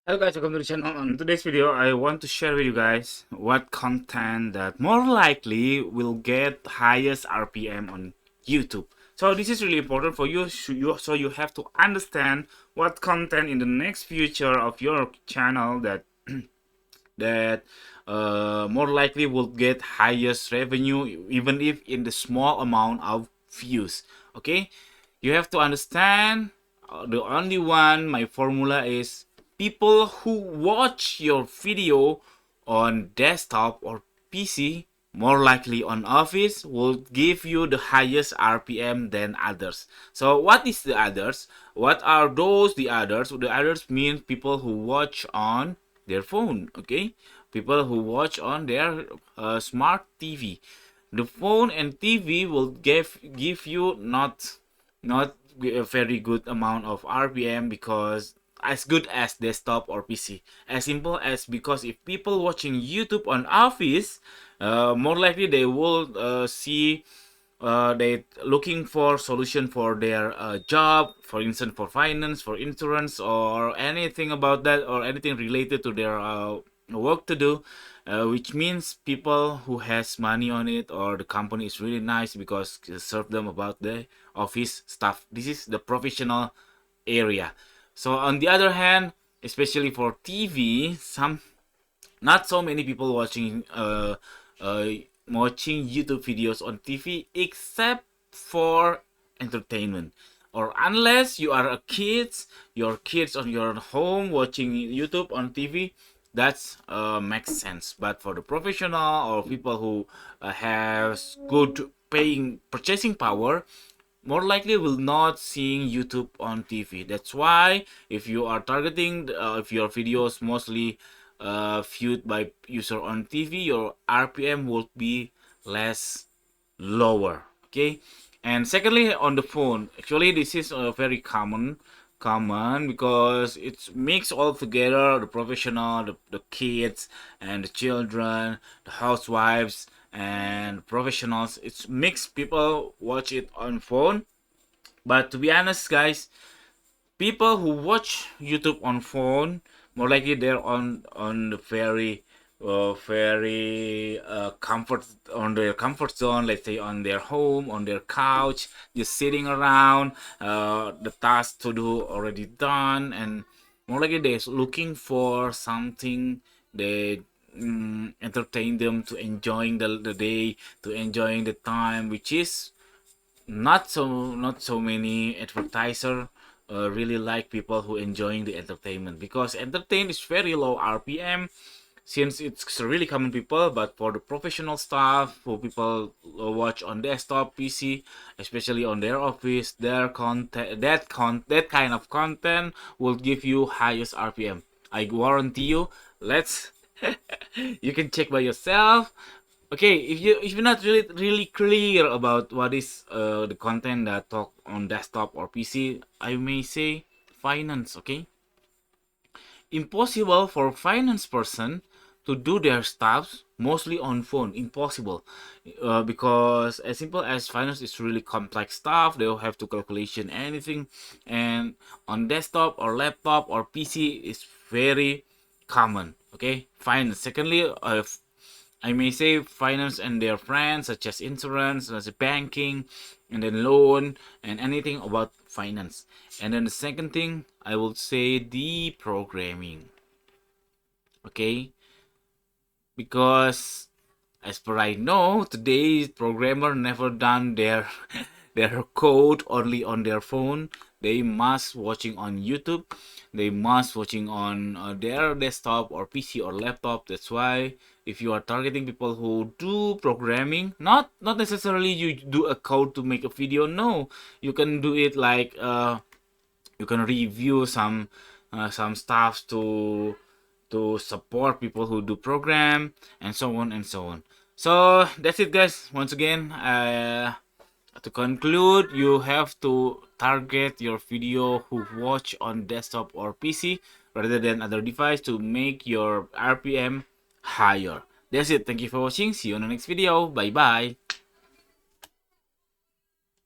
Hello guys, welcome to the channel. On today's video, I want to share with you guys what content that more likely will get highest RPM on YouTube. So this is really important for you, so you have to understand what content in the next future of your channel that more likely will get highest revenue, even if in the small amount of views. Okay, you have to understand the only one my formula is people who watch your video on desktop or PC more likely on office will give you the highest RPM than others. So what is the others? What are those the others? The others mean people who watch on their phone. Okay, people who watch on their smart TV. The phone and TV will give you not a very good amount of RPM because as good as desktop or PC. As simple as because if people watching YouTube on office, more likely they will see they looking for solution for their job, for instance, for finance, for insurance, or anything about that, or anything related to their work to do, which means people who has money on it or the company is really nice because it serve them about the office stuff. This is the professional area. So on the other hand, especially for TV, not so many people uh, watching YouTube videos on TV except for entertainment. Or unless you are a kids, your kids on your home watching YouTube on TV, that's makes sense. But for the professional or people who have good paying purchasing power, more likely will not seeing YouTube on TV. That's why if you are targeting if your videos mostly viewed by user on TV, your RPM will be less lower. Okay, and secondly on the phone, actually this is very common because it's mixed all together, the professional, the kids and the children, the housewives and professionals. It's mixed, people watch it on phone. But to be honest guys, people who watch YouTube on phone, more likely they're on the very comfort, on their comfort zone, let's say on their home, on their couch, just sitting around, the task to do already done, and more likely they're looking for something they entertain them to enjoying the day, to enjoying the time, which is not so many advertiser really like people who enjoying the entertainment, because entertain is very low RPM since it's really common people. But for the professional stuff, for people watch on desktop PC, especially on their office, their content, that kind of content will give you highest RPM. I guarantee you. Let's you can check by yourself. Okay, if you're not really clear about what is the content that talk on desktop or PC, I may say finance. Okay, impossible for finance person to do their stuffs mostly on phone. Impossible, because as simple as finance is really complex stuff. They'll have to calculation anything, and on desktop or laptop or PC is very common. Okay, finance. Secondly, I may say finance and their friends, such as insurance, such as banking, and then loan, and anything about finance. And then the second thing, I will say the programming. Okay, because as per I know, today's programmer never done their their code only on their phone. They must watching on YouTube. They must watching on their desktop or PC or laptop. That's why if you are targeting people who do programming, not necessarily you do a code to make a video. No, you can do it like you can review some stuff to support people who do program, and so on and so on. So that's it guys. Once again, to conclude, you have to target your video who watch on desktop or PC rather than other device to make your RPM higher. That's it. Thank you for watching. See you on the next video. Bye bye.